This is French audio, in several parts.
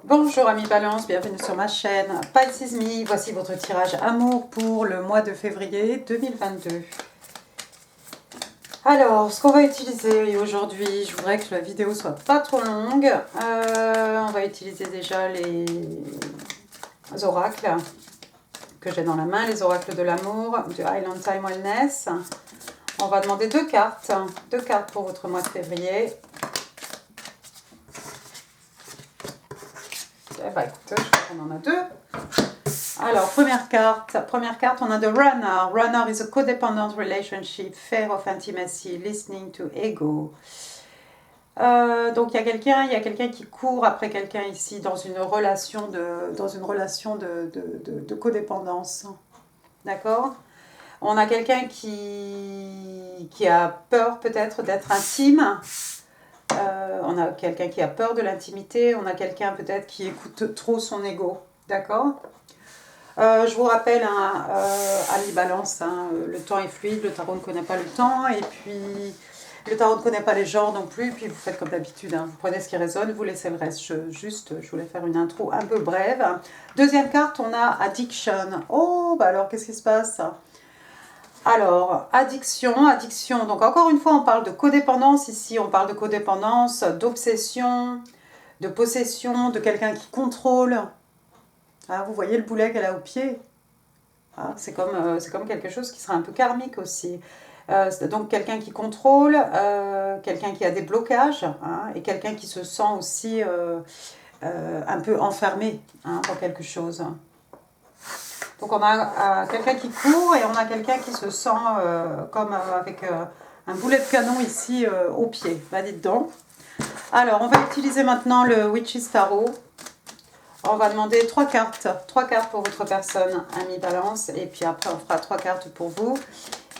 Bonjour amis Balance, bienvenue sur ma chaîne Pisces Me. Voici votre tirage amour pour le mois de février 2022. Alors, ce qu'on va utiliser aujourd'hui, je voudrais que la vidéo soit pas trop longue. On va utiliser déjà les oracles que j'ai dans la main, les oracles de l'amour, du Highland Time Wellness. On va demander deux cartes pour votre mois de février. Eh ben, écoutez, je crois qu'on en a deux. Alors, première carte, on a The Runner. Runner is a codependent relationship, fear of intimacy, listening to ego. Donc, il y a quelqu'un qui court après quelqu'un ici dans une relation de codépendance. D'accord? On a quelqu'un qui a peur peut-être d'être intime. On a quelqu'un qui a peur de l'intimité. On a quelqu'un peut-être qui écoute trop son ego. D'accord? Je vous rappelle, amis Balance, le temps est fluide, le tarot ne connaît pas le temps, et puis le tarot ne connaît pas les genres non plus, puis vous faites comme d'habitude, vous prenez ce qui résonne, vous laissez le reste. Je voulais faire une intro un peu brève. Deuxième carte, on a Addiction. Oh, bah alors, qu'est-ce qui se passe? Alors, addiction, donc encore une fois, on parle de codépendance ici, on parle de codépendance, d'obsession, de possession, de quelqu'un qui contrôle. Vous voyez le boulet qu'elle a au pied? C'est comme quelque chose qui sera un peu karmique aussi. Donc quelqu'un qui contrôle, quelqu'un qui a des blocages, et quelqu'un qui se sent aussi un peu enfermé dans quelque chose. Donc on a quelqu'un qui court et on a quelqu'un qui se sent comme avec un boulet de canon ici au pied. Bah dites donc. Alors on va utiliser maintenant le Witch's Tarot. On va demander trois cartes pour votre personne, ami Balance, et puis après on fera 3 cartes pour vous.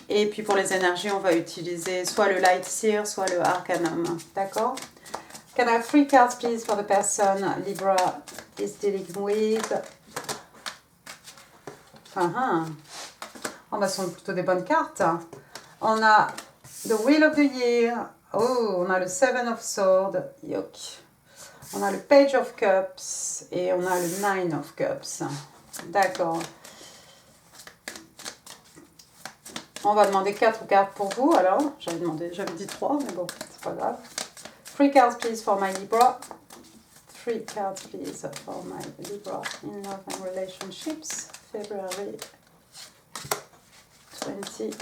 Et puis pour les énergies, on va utiliser soit le Light Seer, soit le Arcanum. D'accord? Can I have 3 cards please for the person Libra is dealing with? Oh, bah, ce sont plutôt des bonnes cartes. On a The Wheel of the Year. Oh, on a le Seven of Swords. Yuck. On a le Page of Cups et on a le Nine of Cups. D'accord. On va demander 4 cartes pour vous. Alors, j'avais dit 3, mais bon, c'est pas grave. 3 cards please for my Libra. 3 cards please for my Libra in love and relationships. February 2022.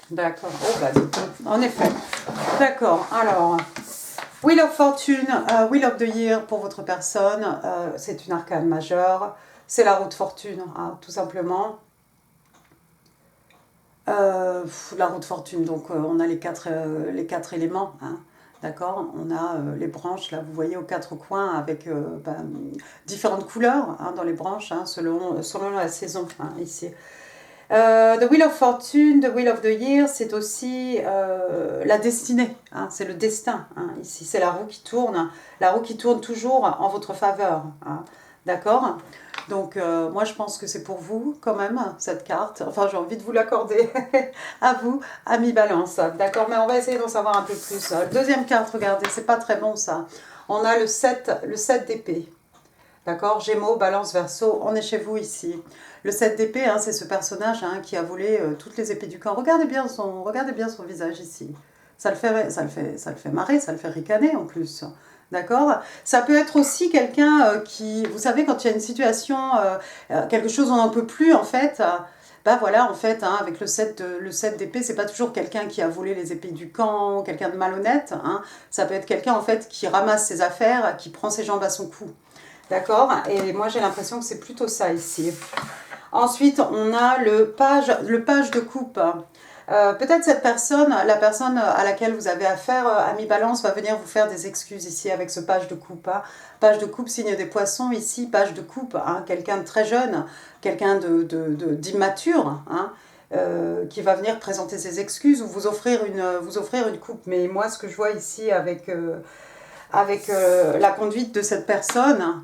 D'accord. Oh, bah, en effet. D'accord. Alors, Wheel of Fortune, Wheel of the Year pour votre personne. C'est une arcane majeure. C'est la roue de fortune, tout simplement. La roue de fortune, donc on a les quatre éléments. D'accord, on a les branches, là vous voyez aux 4 coins avec différentes couleurs dans les branches selon la saison ici. The Wheel of Fortune, the Wheel of the Year, c'est aussi la destinée, c'est le destin. Ici, c'est la roue qui tourne toujours en votre faveur. D'accord? Donc, moi, je pense que c'est pour vous, quand même, cette carte. Enfin, j'ai envie de vous l'accorder à vous, amis Balance. D'accord? Mais on va essayer d'en savoir un peu plus. Deuxième carte, regardez, c'est pas très bon, ça. On a le 7 d'épée. D'accord? Gémeaux, Balance, Verseau, on est chez vous ici. Le 7 d'épée, c'est ce personnage qui a volé toutes les épées du camp. Regardez bien son visage ici. Ça le fait marrer, ça le fait ricaner en plus. D'accord? Ça peut être aussi quelqu'un qui, vous savez, quand il y a une situation, quelque chose on n'en peut plus en fait. Voilà, en fait, avec le 7 d'épée, c'est pas toujours quelqu'un qui a volé les épées du camp, quelqu'un de malhonnête. Ça peut être quelqu'un en fait qui ramasse ses affaires, qui prend ses jambes à son cou. D'accord? Et moi j'ai l'impression que c'est plutôt ça ici. Ensuite, on a le page de coupe. Peut-être cette personne, la personne à laquelle vous avez affaire, ami Balance, va venir vous faire des excuses ici avec ce page de coupe. Page de coupe, signe des poissons, ici, page de coupe. Quelqu'un de très jeune, quelqu'un d'immature, qui va venir présenter ses excuses ou vous offrir une coupe. Mais moi, ce que je vois ici avec la conduite de cette personne,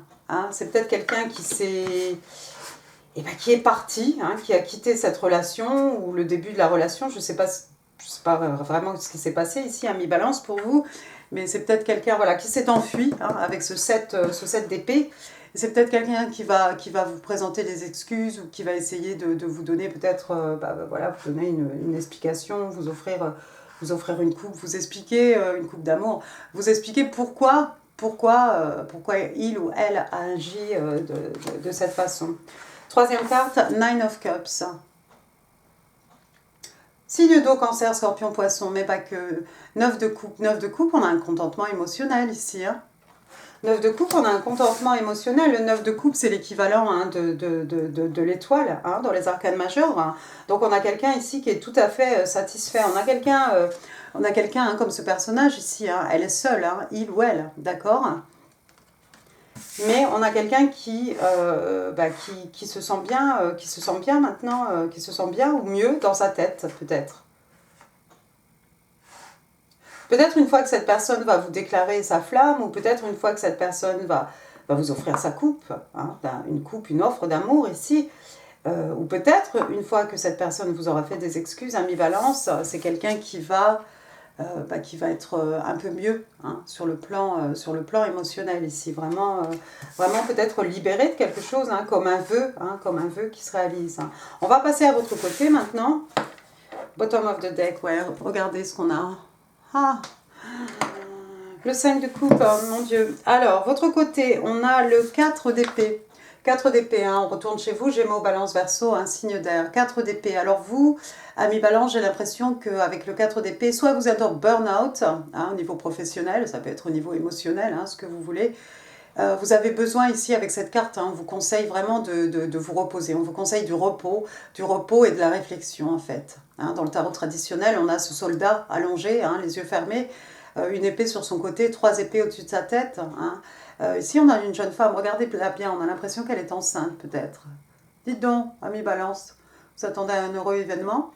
c'est peut-être quelqu'un qui s'est et ben, qui est parti, hein, qui a quitté cette relation, ou le début de la relation, je sais pas vraiment ce qui s'est passé ici, à mi-balance pour vous, mais c'est peut-être quelqu'un voilà, qui s'est enfui, hein, avec ce 7 d'épée. C'est peut-être quelqu'un qui va vous présenter des excuses, ou qui va essayer de vous donner peut-être, voilà, vous donner une explication, vous offrir une coupe, vous expliquer une coupe d'amour, vous expliquer pourquoi il ou elle a agi de cette façon. Troisième carte, Nine of Cups. Signe d'eau, cancer, scorpion, poisson, mais pas que. 9 de coupe. 9 de coupe, on a un contentement émotionnel ici. Hein. 9 de coupe, on a un contentement émotionnel. Le 9 de coupe, c'est l'équivalent, hein, de l'étoile, hein, dans les arcanes majeures. Hein. Donc on a quelqu'un ici qui est tout à fait satisfait. On a quelqu'un hein, comme ce personnage ici. Hein. Elle est seule, hein, il ou elle, d'accord. Mais on a quelqu'un qui se sent bien maintenant, qui se sent bien ou mieux dans sa tête, peut-être. Peut-être une fois que cette personne va vous déclarer sa flamme, ou peut-être une fois que cette personne va vous offrir sa coupe, hein, une coupe, une offre d'amour ici, ou peut-être une fois que cette personne vous aura fait des excuses, à mi-balance, c'est quelqu'un qui va être un peu mieux, hein, sur le plan émotionnel ici, vraiment peut-être libéré de quelque chose, hein, comme un vœu qui se réalise. Hein. On va passer à votre côté maintenant. Bottom of the deck, ouais, regardez ce qu'on a. Ah, le 5 de coupe, oh, mon Dieu. Alors, votre côté, on a le 4 d'épée. 4 d'épée, hein, on retourne chez vous, Gémeaux, Balance, Verseau, un signe d'air. 4 d'épée. Alors vous, à mi-balance, j'ai l'impression qu'avec le 4 d'épée, soit vous êtes en burn-out, hein, au niveau professionnel, ça peut être au niveau émotionnel, hein, ce que vous voulez. Vous avez besoin ici, avec cette carte, hein, on vous conseille vraiment de vous reposer. On vous conseille du repos et de la réflexion, en fait. Hein, dans le tarot traditionnel, on a ce soldat allongé, hein, les yeux fermés, une épée sur son côté, 3 épées au-dessus de sa tête. Hein. Ici, on a une jeune femme, regardez-la bien, on a l'impression qu'elle est enceinte, peut-être. Dites donc, ami Balance, vous attendez à un heureux événement?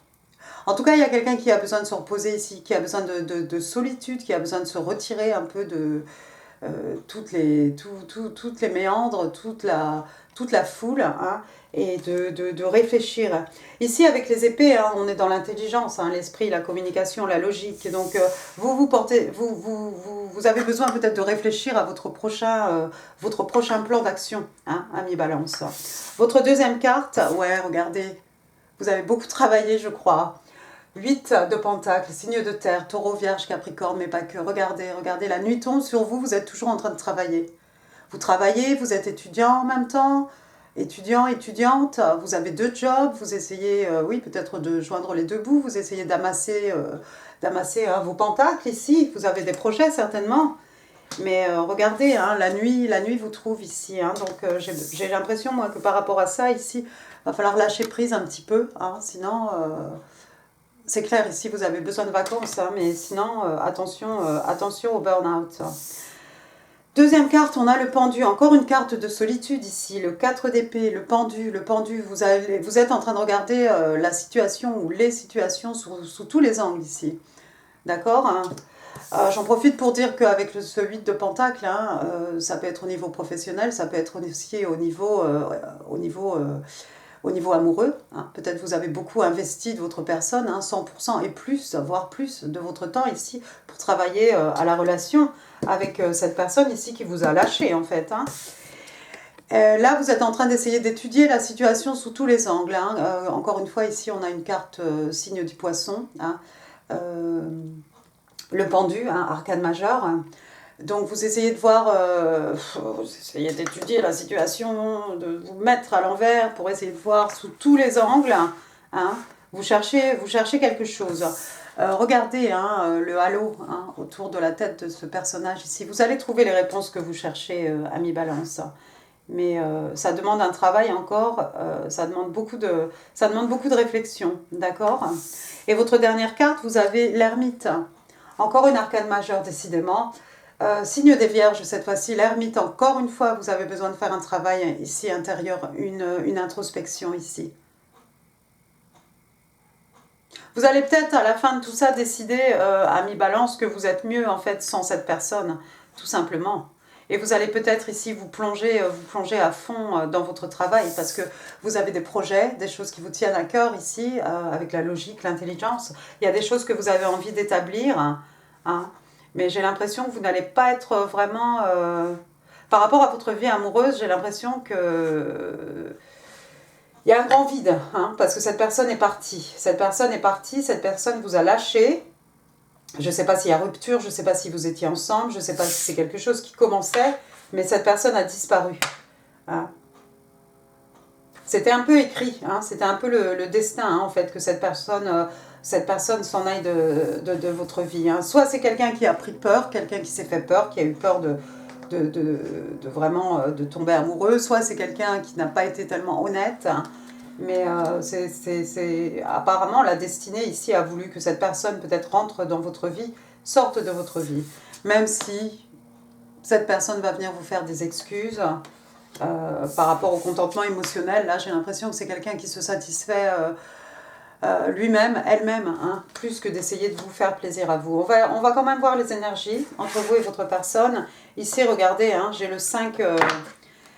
En tout cas, il y a quelqu'un qui a besoin de se reposer ici, qui a besoin de solitude, qui a besoin de se retirer un peu de toutes les méandres, toute la foule, hein, et de réfléchir. Ici, avec les épées, hein, on est dans l'intelligence, hein, l'esprit, la communication, la logique. Donc, vous avez besoin peut-être de réfléchir à votre prochain plan d'action, hein, ami Balance. Votre deuxième carte, ouais, regardez, vous avez beaucoup travaillé, je crois. 8 de Pentacle, signe de terre, taureau, vierge, capricorne, mais pas que. Regardez, la nuit tombe sur vous, vous êtes toujours en train de travailler. Vous travaillez, vous êtes étudiant en même temps, étudiante, vous avez 2 jobs, vous essayez, oui, peut-être de joindre les 2 bouts, vous essayez d'amasser hein, vos pentacles ici, vous avez des projets certainement. Mais regardez, hein, la nuit vous trouve ici. Hein, donc j'ai l'impression, moi, que par rapport à ça, ici, il va falloir lâcher prise un petit peu, hein, sinon... c'est clair, ici vous avez besoin de vacances, hein, mais sinon, attention au burn-out. Deuxième carte, on a le pendu, encore une carte de solitude ici, le 4 d'épée, le pendu, vous êtes en train de regarder la situation ou les situations sous tous les angles ici. D'accord, hein. J'en profite pour dire qu'avec ce 8 de pentacle, hein, ça peut être au niveau professionnel, ça peut être aussi au niveau amoureux. Hein. Peut-être vous avez beaucoup investi de votre personne, hein, 100% et plus, voire plus de votre temps ici pour travailler à la relation avec cette personne ici qui vous a lâché en fait. Hein. Là, vous êtes en train d'essayer d'étudier la situation sous tous les angles. Hein. Encore une fois, ici, on a une carte signe du poisson. Hein. Le pendu, hein, arcane majeur. Hein. Donc vous essayez de voir, vous essayez d'étudier la situation, de vous mettre à l'envers pour essayer de voir sous tous les angles. Hein. Vous cherchez quelque chose. Regardez hein, le halo hein, autour de la tête de ce personnage ici. Vous allez trouver les réponses que vous cherchez, ami Balance. Mais ça demande un travail encore, ça demande beaucoup de réflexion, d'accord? Et votre dernière carte, vous avez l'ermite. Encore une arcane majeure, décidément. Signe des vierges, cette fois-ci, l'ermite, encore une fois, vous avez besoin de faire un travail ici intérieur, une introspection ici. Vous allez peut-être à la fin de tout ça décider, à mi-balance, que vous êtes mieux en fait sans cette personne, tout simplement. Et vous allez peut-être ici vous plonger à fond dans votre travail parce que vous avez des projets, des choses qui vous tiennent à cœur ici, avec la logique, l'intelligence. Il y a des choses que vous avez envie d'établir, hein. Mais j'ai l'impression que vous n'allez pas être vraiment... par rapport à votre vie amoureuse, j'ai l'impression que... Il y a un grand vide, hein, parce que cette personne est partie. Cette personne vous a lâché. Je ne sais pas s'il y a rupture, je ne sais pas si vous étiez ensemble, je ne sais pas si c'est quelque chose qui commençait, mais cette personne a disparu. Hein. C'était un peu écrit, hein, c'était un peu le destin, hein, en fait, que cette personne s'en aille de votre vie. Hein. Soit c'est quelqu'un qui a pris peur, quelqu'un qui s'est fait peur, qui a eu peur de vraiment de tomber amoureux, soit c'est quelqu'un qui n'a pas été tellement honnête, hein. Mais apparemment la destinée ici a voulu que cette personne peut-être rentre dans votre vie, sorte de votre vie. Même si cette personne va venir vous faire des excuses par rapport au contentement émotionnel, là j'ai l'impression que c'est quelqu'un qui se satisfait lui-même, elle-même, hein, plus que d'essayer de vous faire plaisir à vous. On va quand même voir les énergies entre vous et votre personne. Ici, regardez, hein, j'ai le 5...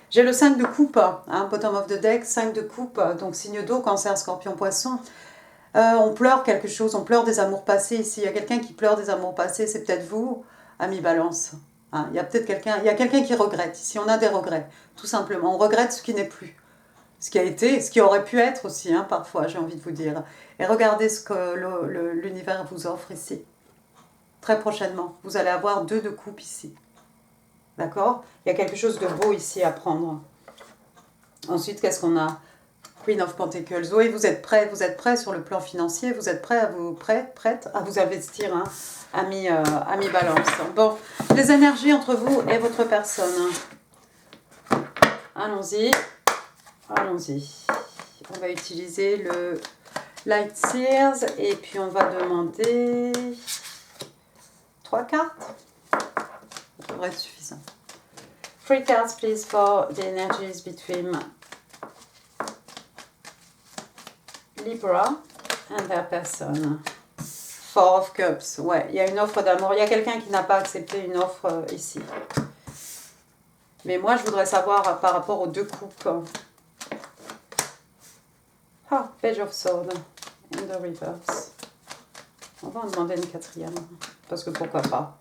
j'ai le 5 de coupe, hein, bottom of the deck, 5 de coupe, donc signe d'eau, cancer, scorpion, poisson. On pleure quelque chose, on pleure des amours passés ici. Il y a quelqu'un qui pleure des amours passés, c'est peut-être vous, ami Balance. Hein, il y a peut-être quelqu'un qui regrette. Ici, on a des regrets, tout simplement. On regrette ce qui n'est plus. Ce qui a été, ce qui aurait pu être aussi, hein, parfois, j'ai envie de vous dire. Et regardez ce que l'univers vous offre ici. Très prochainement, vous allez avoir 2 de coupe ici. D'accord? Il y a quelque chose de beau ici à prendre. Ensuite, qu'est-ce qu'on a? Queen of Pentacles. Oui, vous êtes prêts sur le plan financier, vous êtes prête à vous investir, hein, ami Balance. Bon, les énergies entre vous et votre personne. Allons-y. On va utiliser le Light Sears et puis on va demander 3 cartes. Ça devrait être suffisant. 3 cards, please, for the energies between Libra and their person. 4 of Cups. Ouais, il y a une offre d'amour. Il y a quelqu'un qui n'a pas accepté une offre ici. Mais moi, je voudrais savoir par rapport aux 2 coupes. Ah, Page of Swords in the reverse. On va en demander une 4e. Parce que pourquoi pas.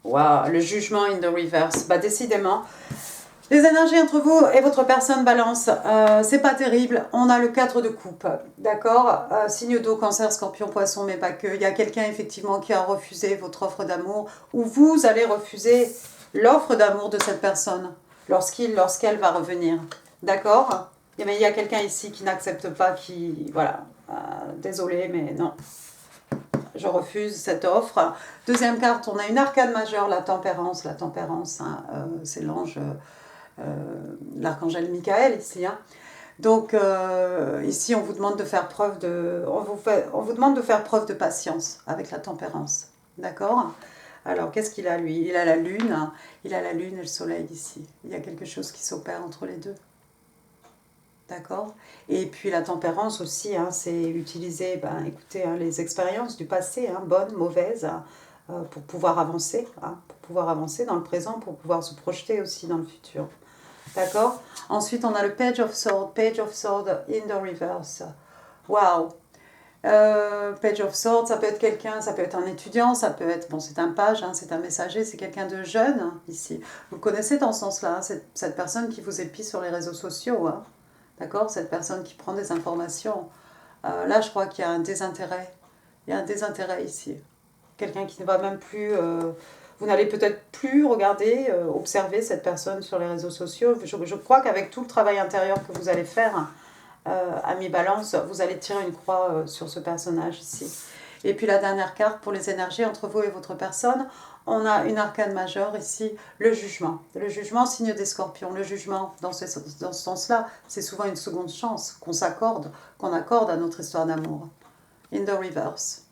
Waouh, le jugement in the reverse. Bah, décidément, les énergies entre vous et votre personne Balance, c'est pas terrible. On a le 4 de coupe, d'accord, signe d'eau, cancer, scorpion, poisson, mais pas que. Il y a quelqu'un effectivement qui a refusé votre offre d'amour, ou vous allez refuser l'offre d'amour de cette personne lorsqu'elle va revenir, d'accord. Mais il y a quelqu'un ici qui n'accepte pas, qui, voilà, désolé, mais non. Je refuse cette offre. Deuxième carte, on a une arcane majeure, la tempérance. La tempérance, hein, c'est l'ange, l'archangel Michael ici. Hein. Donc ici, on vous demande de faire preuve de, on vous demande de faire preuve de patience avec la tempérance. D'accord? Alors, qu'est-ce qu'il a lui? Il a la lune, hein, il a la lune et le soleil ici. Il y a quelque chose qui s'opère entre les deux. D'accord. Et puis la tempérance aussi, hein, c'est utiliser, ben, écoutez, hein, les expériences du passé, hein, bonnes, mauvaises, hein, pour pouvoir avancer, hein, pour pouvoir avancer dans le présent, pour pouvoir se projeter aussi dans le futur. D'accord. Ensuite, on a le Page of Swords in the reverse. Waouh. Page of Swords, ça peut être quelqu'un, ça peut être un étudiant, ça peut être, bon, c'est un page, hein, c'est un messager, c'est quelqu'un de jeune, hein, ici. Vous connaissez dans ce sens-là, hein, cette personne qui vous épie sur les réseaux sociaux, hein. D'accord, cette personne qui prend des informations. Là, je crois qu'il y a un désintérêt. Il y a un désintérêt ici. Quelqu'un qui ne va même plus... vous n'allez peut-être plus regarder, observer cette personne sur les réseaux sociaux. Je crois qu'avec tout le travail intérieur que vous allez faire, ami Balance, vous allez tirer une croix sur ce personnage ici. Et puis la dernière carte pour les énergies entre vous et votre personne, on a une arcane majeure ici, le jugement. Le jugement, signe des scorpions. Le jugement, dans ce sens-là, c'est souvent une seconde chance qu'on accorde à notre histoire d'amour. In the reverse.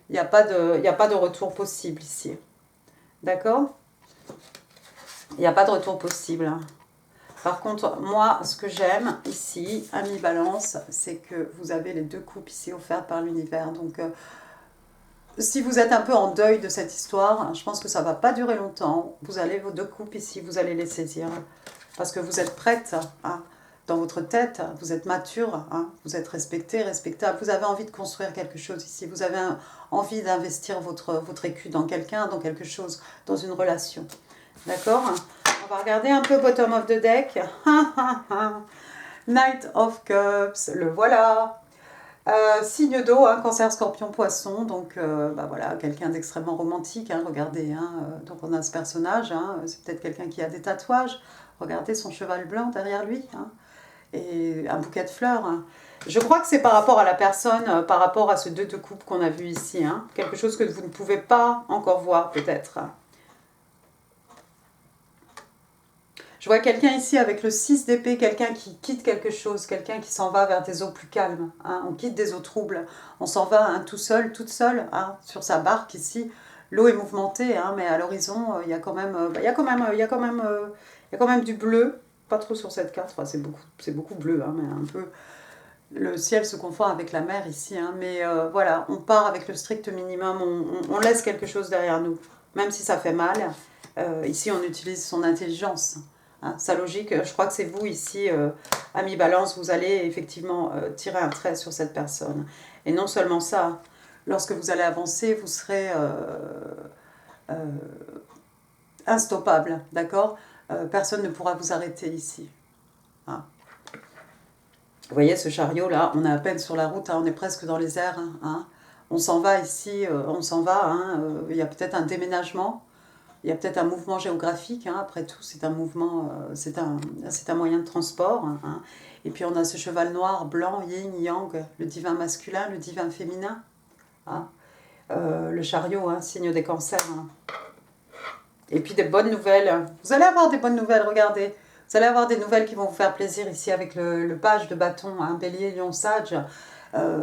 Il n'y a pas de retour possible ici. D'accord? Il n'y a pas de retour possible. Par contre, moi, ce que j'aime ici, ami Balance, c'est que vous avez les 2 coupes ici offertes par l'univers. Donc, si vous êtes un peu en deuil de cette histoire, je pense que ça ne va pas durer longtemps. Vous allez, vos deux coupes ici, vous allez les saisir. Parce que vous êtes prête, hein, dans votre tête, vous êtes mature, hein, vous êtes respecté, respectable. Vous avez envie de construire quelque chose ici. Vous avez envie d'investir votre écu dans quelqu'un, dans quelque chose, dans une relation. D'accord? On va regarder un peu bottom of the deck. Knight of Cups, le voilà. Signe d'eau, hein, cancer, scorpion, poisson, donc bah voilà, quelqu'un d'extrêmement romantique, hein, regardez, hein, donc on a ce personnage, hein, c'est peut-être quelqu'un qui a des tatouages, regardez son cheval blanc derrière lui, hein, et un bouquet de fleurs. Hein. Je crois que c'est par rapport à la personne, par rapport à ce 2 de coupe qu'on a vu ici, hein, quelque chose que vous ne pouvez pas encore voir peut-être. Je vois quelqu'un ici avec le 6 d'épée, quelqu'un qui quitte quelque chose, quelqu'un qui s'en va vers des eaux plus calmes. Hein. On quitte des eaux troubles. On s'en va hein, tout seul, toute seule, hein, sur sa barque ici. L'eau est mouvementée, hein, mais à l'horizon, il y a quand même, il y a quand même du bleu. Pas trop sur cette carte, enfin, c'est beaucoup bleu, hein, mais un peu. Le ciel se confond avec la mer ici, hein, mais voilà, on part avec le strict minimum, on laisse quelque chose derrière nous, même si ça fait mal. Ici, on utilise son intelligence. Hein, sa logique, je crois que c'est vous ici, ami Balance, vous allez effectivement tirer un trait sur cette personne. Et non seulement ça, lorsque vous allez avancer, vous serez euh, instoppable, d'accord? Personne ne pourra vous arrêter ici. Hein. Vous voyez ce chariot là, on est à peine sur la route, hein, on est presque dans les airs. Hein. On s'en va ici, on s'en va, hein, il y a peut-être un déménagement. Il y a peut-être un mouvement géographique, hein, après tout, c'est un mouvement, c'est un moyen de transport. Hein. Et puis on a ce cheval noir, blanc, yin, yang, le divin masculin, le divin féminin. Hein. Le chariot, hein, signe des cancers. Hein. Et puis des bonnes nouvelles. Vous allez avoir des bonnes nouvelles, regardez. Vous allez avoir des nouvelles qui vont vous faire plaisir ici avec le page de bâton, hein, bélier, lion, sage.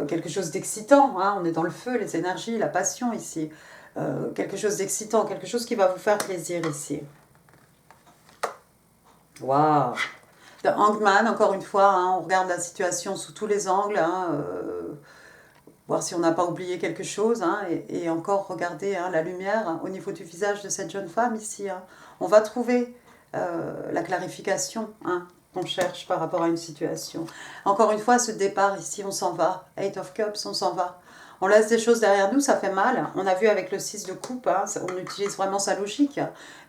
Quelque chose d'excitant, hein, on est dans le feu, les énergies, la passion ici. Quelque chose d'excitant, quelque chose qui va vous faire plaisir ici. Waouh! The Hangman, encore une fois, hein, on regarde la situation sous tous les angles, hein, voir si on n'a pas oublié quelque chose, hein, et encore regarder hein, la lumière hein, au niveau du visage de cette jeune femme ici. Hein. On va trouver la clarification hein, qu'on cherche par rapport à une situation. Encore une fois, ce départ ici, on s'en va. Eight of Cups, on s'en va. On laisse des choses derrière nous, ça fait mal. On a vu avec le 6 de coupe, hein, on utilise vraiment sa logique.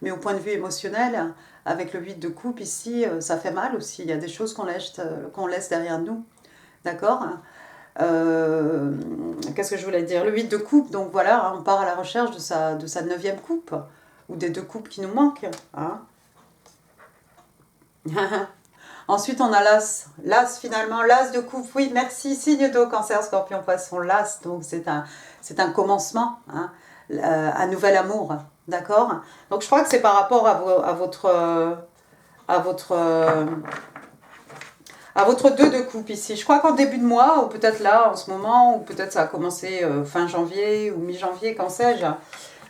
Mais au point de vue émotionnel, avec le 8 de coupe ici, ça fait mal aussi. Il y a des choses qu'on laisse derrière nous. D'accord? Qu'est-ce que je voulais dire? Le 8 de coupe, donc voilà, hein, on part à la recherche de sa 9e coupe. Ou des 2 coupes qui nous manquent. Hein. Ensuite, on a l'as. L'as, finalement, l'as de coupe. Oui, merci. Signe d'eau, cancer, scorpion, poisson, l'as. Donc, c'est un commencement, hein, un nouvel amour. D'accord? Donc, je crois que c'est par rapport à votre 2 de coupe ici. Je crois qu'en début de mois, ou peut-être là, en ce moment, ou peut-être ça a commencé fin janvier ou mi-janvier, quand sais-je.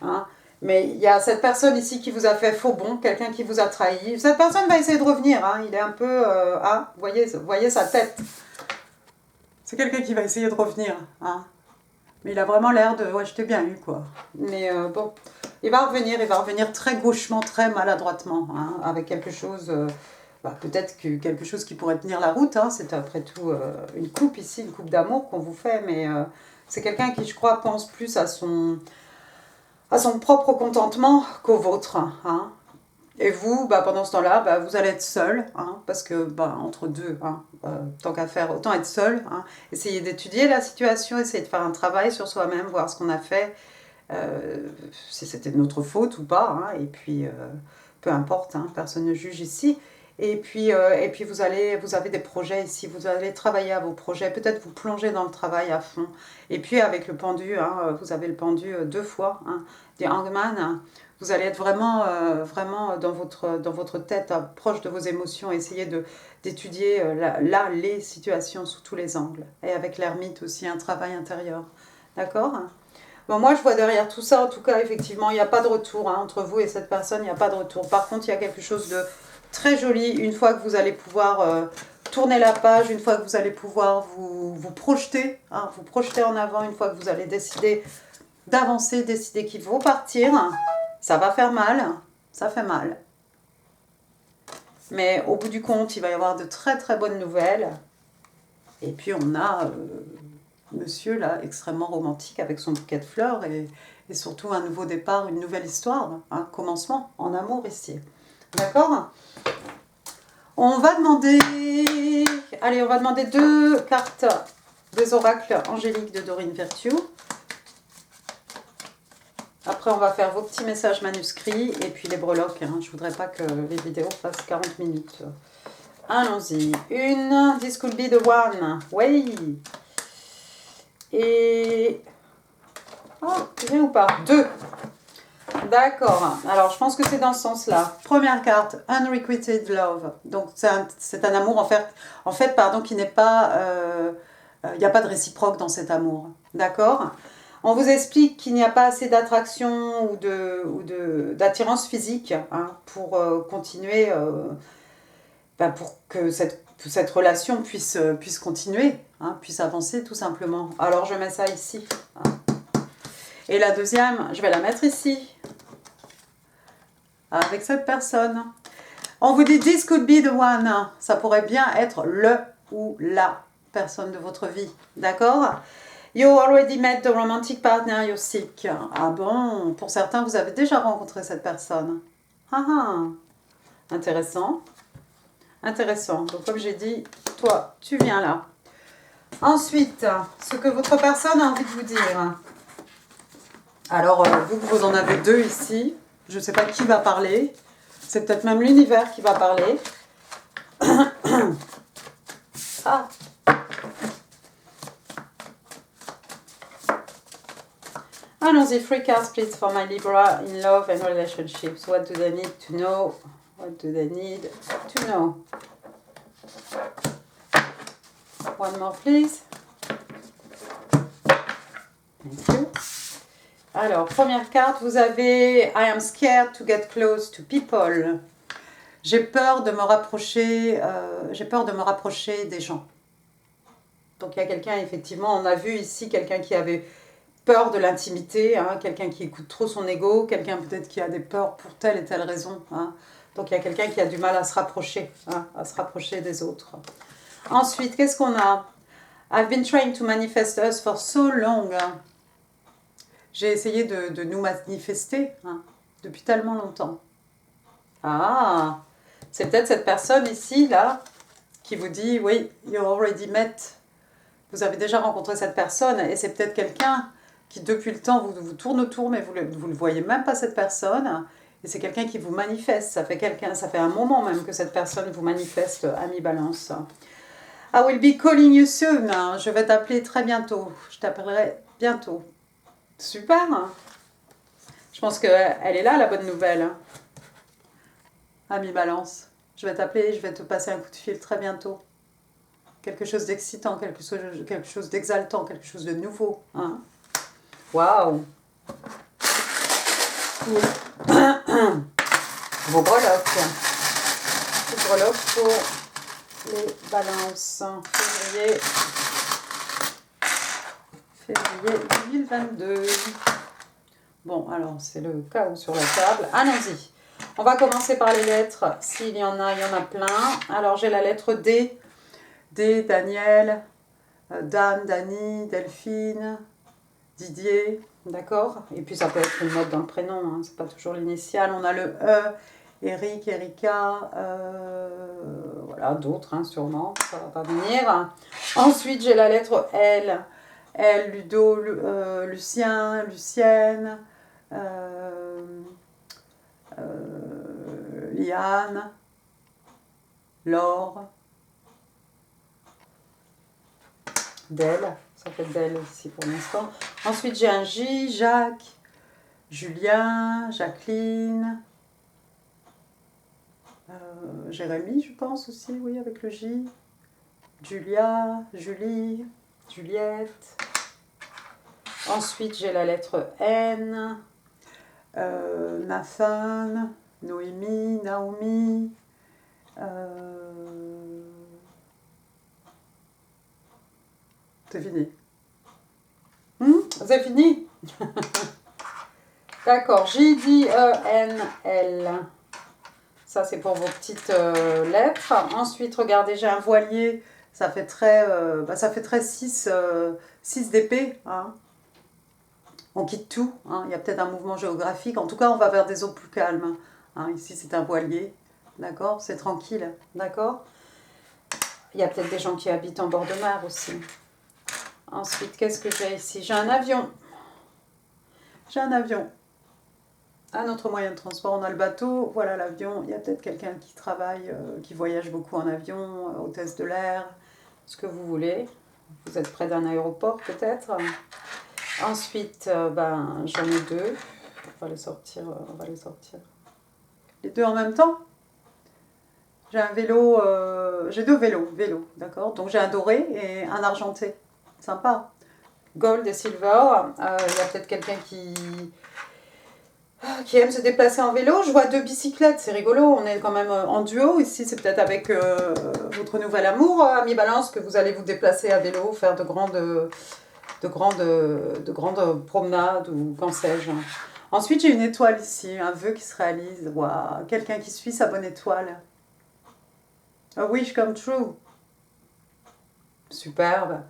Hein. Mais il y a cette personne ici qui vous a fait faux bond, quelqu'un qui vous a trahi. Cette personne va essayer de revenir. Hein. Il est un peu... hein, voyez sa tête. C'est quelqu'un qui va essayer de revenir. Hein. Mais il a vraiment l'air de... Ouais, je t'ai bien eu, quoi. Mais bon, il va revenir très gauchement, très maladroitement, hein, avec quelque chose... peut-être quelque chose qui pourrait tenir la route. Hein. C'est après tout une coupe ici, une coupe d'amour qu'on vous fait. Mais c'est quelqu'un qui, je crois, pense plus à son propre contentement qu'au vôtre. Hein. Et vous, pendant ce temps-là, vous allez être seul, hein, parce que entre deux, hein, tant qu'à faire, autant être seul. Hein. Essayez d'étudier la situation, essayez de faire un travail sur soi-même, voir ce qu'on a fait, si c'était de notre faute ou pas. Hein, et puis, peu importe, hein, personne ne juge ici. Et puis vous avez des projets ici, vous allez travailler à vos projets, peut-être vous plonger dans le travail à fond. Et puis avec le pendu, hein, vous avez le pendu 2 fois, hein, des hangman, hein, vous allez être vraiment dans votre tête, hein, proche de vos émotions, essayer d'étudier les situations sous tous les angles. Et avec l'ermite aussi, un travail intérieur. D'accord ? Bon, moi, je vois derrière tout ça, en tout cas, effectivement, il n'y a pas de retour. Hein, entre vous et cette personne, il n'y a pas de retour. Par contre, il y a quelque chose de très joli, une fois que vous allez pouvoir tourner la page, une fois que vous allez pouvoir vous projeter, hein, vous projeter en avant, une fois que vous allez décider d'avancer, décider qu'il faut partir. Ça va faire mal, ça fait mal. Mais au bout du compte, il va y avoir de très très bonnes nouvelles. Et puis on a monsieur là, extrêmement romantique avec son bouquet de fleurs et surtout un nouveau départ, une nouvelle histoire, un commencement en amour ici. D'accord? On va demander... Allez, on va demander 2 cartes des oracles angéliques de Dorine Virtue. Après, on va faire vos petits messages manuscrits et puis les breloques. Hein. Je ne voudrais pas que les vidéos fassent 40 minutes. Allons-y. Une, this could be the one. Oui. Et... Oh, bien ou pas? 2. D'accord. Alors, je pense que c'est dans ce sens-là. Première carte, Unrequited Love. Donc, c'est un amour, en fait pardon, qui n'est pas... il n'y a pas de réciproque dans cet amour. D'accord? On vous explique qu'il n'y a pas assez d'attraction ou d'attirance physique hein, pour continuer, pour que cette relation puisse continuer, hein, puisse avancer tout simplement. Alors, je mets ça ici. Hein. Et la deuxième, je vais la mettre ici. Avec cette personne. On vous dit, this could be the one. Ça pourrait bien être le ou la personne de votre vie. D'accord? You already met the romantic partner you seek. Ah bon? Pour certains, vous avez déjà rencontré cette personne. Ah ah. Intéressant. Intéressant. Donc, comme j'ai dit, toi, tu viens là. Ensuite, ce que votre personne a envie de vous dire. Alors, vous en avez 2 ici. Je ne sais pas qui va parler. C'est peut-être même l'univers qui va parler. Ah. Allons-y, 3 cards please for my Libra in love and relationships. What do they need to know? What do they need to know? One more please. Thank you. Alors, première carte, vous avez I am scared to get close to people. J'ai peur de me rapprocher des gens. Donc, il y a quelqu'un, effectivement, on a vu ici quelqu'un qui avait peur de l'intimité, hein, quelqu'un qui écoute trop son ego, quelqu'un peut-être qui a des peurs pour telle et telle raison. Hein. Donc, il y a quelqu'un qui a du mal à se rapprocher, hein, des autres. Ensuite, qu'est-ce qu'on a? I've been trying to manifest us for so long. J'ai essayé de nous manifester hein, depuis tellement longtemps. Ah, c'est peut-être cette personne ici, là, qui vous dit, oui, you already met. Vous avez déjà rencontré cette personne et c'est peut-être quelqu'un qui, depuis le temps, vous tourne autour, mais vous ne le voyez même pas, cette personne. Et c'est quelqu'un qui vous manifeste. Ça fait un moment même que cette personne vous manifeste, ami Balance. I will be calling you soon. Je vais t'appeler très bientôt. Je t'appellerai bientôt. Super. Je pense qu'elle est là, la bonne nouvelle. Ami Balance, je vais t'appeler, je vais te passer un coup de fil très bientôt. Quelque chose d'excitant, quelque chose d'exaltant, quelque chose de nouveau. Hein. Waouh. Cool. Vos breloques. Les breloques pour les balances. Février 2022. Bon, alors, c'est le chaos sur la table. Allons-y. On va commencer par les lettres. S'il y en a, il y en a plein. Alors, j'ai la lettre D. D, Daniel, Dan, Dani, Delphine, Didier, d'accord? Et puis ça peut être une note dans le prénom, hein, c'est pas toujours l'initiale. On a le E, Eric, Erika, voilà, d'autres hein, sûrement, ça va pas venir. Ensuite j'ai la lettre L, L, Ludo, Lucien, Lucienne, Liane, Laure, d'elle, ça fait d'elle ici pour l'instant. Ensuite, j'ai un J, Jacques, Julien, Jacqueline, Jérémy, je pense aussi, oui, avec le J. Julia, Julie, Juliette. Ensuite, j'ai la lettre N, Nathan, Noémie, Naomi, c'est fini. C'est fini. D'accord, J-D-E-N-L. Ça, c'est pour vos petites lettres. Ensuite, regardez, j'ai un voilier. Ça fait très, ça fait très 6 d'épée. Hein. On quitte tout. Hein. Il y a peut-être un mouvement géographique. En tout cas, on va vers des eaux plus calmes. Hein. Ici, c'est un voilier. D'accord? C'est tranquille. D'accord? Il y a peut-être des gens qui habitent en bord de mer aussi. Ensuite, qu'est-ce que j'ai ici? J'ai un avion. J'ai un avion. Un autre moyen de transport, on a le bateau, voilà l'avion. Il y a peut-être quelqu'un qui travaille, qui voyage beaucoup en avion, hôtesse de l'air, ce que vous voulez. Vous êtes près d'un aéroport peut-être. Ensuite, j'en ai deux. On va les sortir, Les deux en même temps. J'ai un vélo, j'ai deux vélos, d'accord. Donc j'ai un doré et un argenté. Sympa. Gold et silver. Il y a peut-être quelqu'un qui aime se déplacer en vélo. Je vois deux bicyclettes, c'est rigolo, on est quand même en duo. Ici, c'est peut-être avec votre nouvel amour, ami Balance, que vous allez vous déplacer à vélo, faire de grandes promenades ou qu'en sais-je. Ensuite, j'ai une étoile ici, un vœu qui se réalise. Waouh, quelqu'un qui suit sa bonne étoile. A wish come true. Superbe.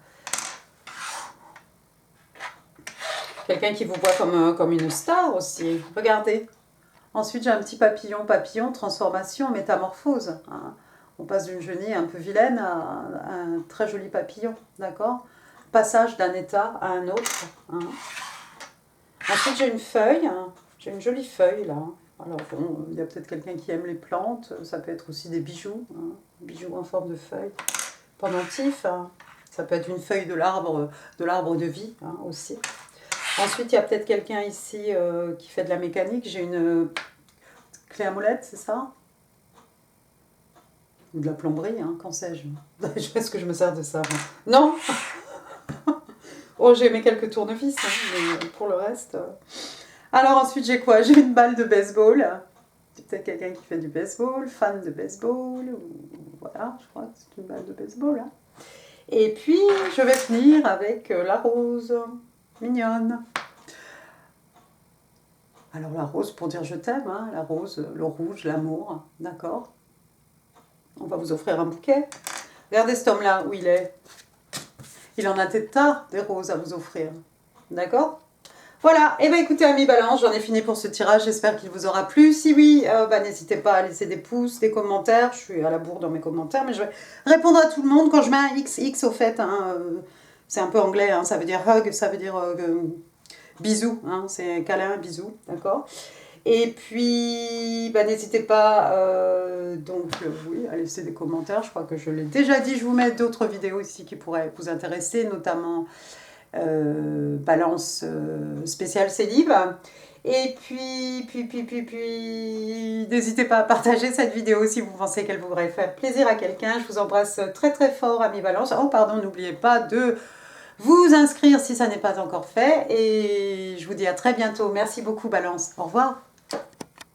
Quelqu'un qui vous voit comme une star aussi. Regardez. Ensuite, j'ai un petit papillon. Papillon, transformation, métamorphose. Hein. On passe d'une chenille un peu vilaine à un très joli papillon. D'accord? Passage d'un état à un autre. Hein. Ensuite, j'ai une feuille. Hein. J'ai une jolie feuille là. Alors bon, il y a peut-être quelqu'un qui aime les plantes. Ça peut être aussi des bijoux. Hein. Bijoux en forme de feuille. Pendentif. Hein. Ça peut être une feuille de l'arbre de vie hein, aussi. Ensuite, il y a peut-être quelqu'un ici qui fait de la mécanique. J'ai une clé à molette, c'est ça? Ou de la plomberie, hein, qu'en sais-je? Est-ce que je me sers de ça? Non. Oh, j'ai mis quelques tournevis, hein, mais pour le reste... Alors ensuite, j'ai quoi? J'ai une balle de baseball. C'est peut-être quelqu'un qui fait du baseball, fan de baseball. Ou... Voilà, je crois que c'est une balle de baseball. Hein. Et puis, je vais finir avec la rose. Mignonne. Alors la rose pour dire je t'aime, hein, la rose, le rouge, l'amour, d'accord. On va vous offrir un bouquet. Regardez cet homme-là, où il est. Il en a des tas, des roses à vous offrir. D'accord? Voilà, et bien écoutez amis Balance, j'en ai fini pour ce tirage, j'espère qu'il vous aura plu. Si oui, n'hésitez pas à laisser des pouces, des commentaires, je suis à la bourre dans mes commentaires, mais je vais répondre à tout le monde. Quand je mets un XX au fait, hein, c'est un peu anglais, hein, ça veut dire hug, ça veut dire bisous, hein, c'est câlin, bisous, d'accord. Et puis, n'hésitez pas oui, à laisser des commentaires, je crois que je l'ai déjà dit, je vous mets d'autres vidéos ici qui pourraient vous intéresser, notamment... Balance spéciale célib. Et puis n'hésitez pas à partager cette vidéo si vous pensez qu'elle pourrait faire plaisir à quelqu'un. Je vous embrasse très très fort, amis Balance. Oh pardon, n'oubliez pas de vous inscrire si ça n'est pas encore fait. Et je vous dis à très bientôt. Merci beaucoup Balance. Au revoir.